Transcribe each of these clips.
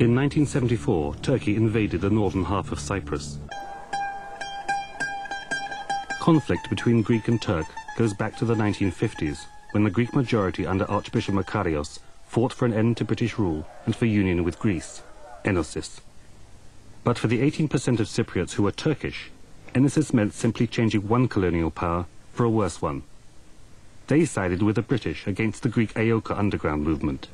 In 1974, Turkey invaded the northern half of Cyprus. Conflict between Greek and Turk goes back to the 1950s, when the Greek majority under Archbishop Makarios fought for an end to British rule and for union with Greece, Enosis. But for the 18% of Cypriots who were Turkish, Enosis meant simply changing one colonial power for a worse one. They sided with the British against the Greek Aoka underground movement.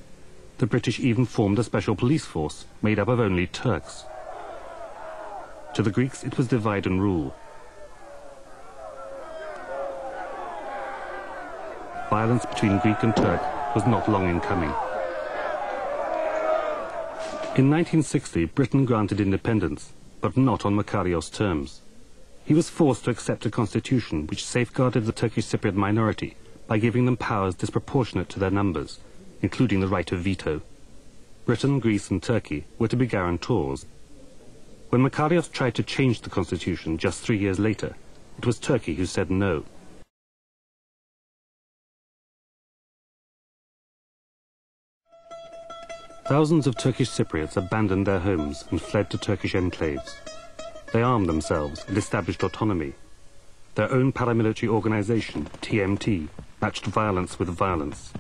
The British even formed a special police force made up of only Turks. To the Greeks, it was divide and rule. Violence between Greek and Turk was not long in coming. In 1960, Britain granted independence, but not on Makarios' terms. He was forced to accept a constitution which safeguarded the Turkish Cypriot minority by giving them powers disproportionate to their numbers, including the right of veto. Britain, Greece and Turkey were to be guarantors. When Makarios tried to change the constitution just 3 years later, it was Turkey who said no. Thousands of Turkish Cypriots abandoned their homes and fled to Turkish enclaves. They armed themselves and established autonomy. Their own paramilitary organization, TMT, matched violence with violence.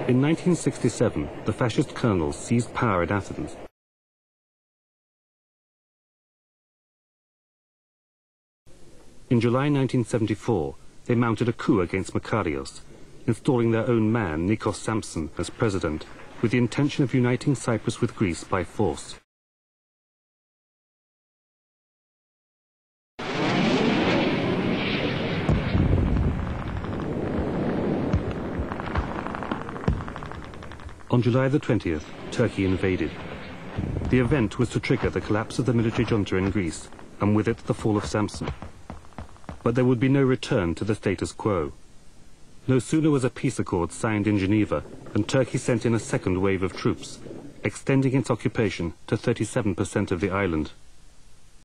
In 1967, the fascist colonels seized power in Athens. In July 1974, they mounted a coup against Makarios, installing their own man, Nikos Samson, as president, with the intention of uniting Cyprus with Greece by force. On July the 20th, Turkey invaded. The event was to trigger the collapse of the military junta in Greece, and with it the fall of Samson. But there would be no return to the status quo. No sooner was a peace accord signed in Geneva than Turkey sent in a second wave of troops, extending its occupation to 37% of the island.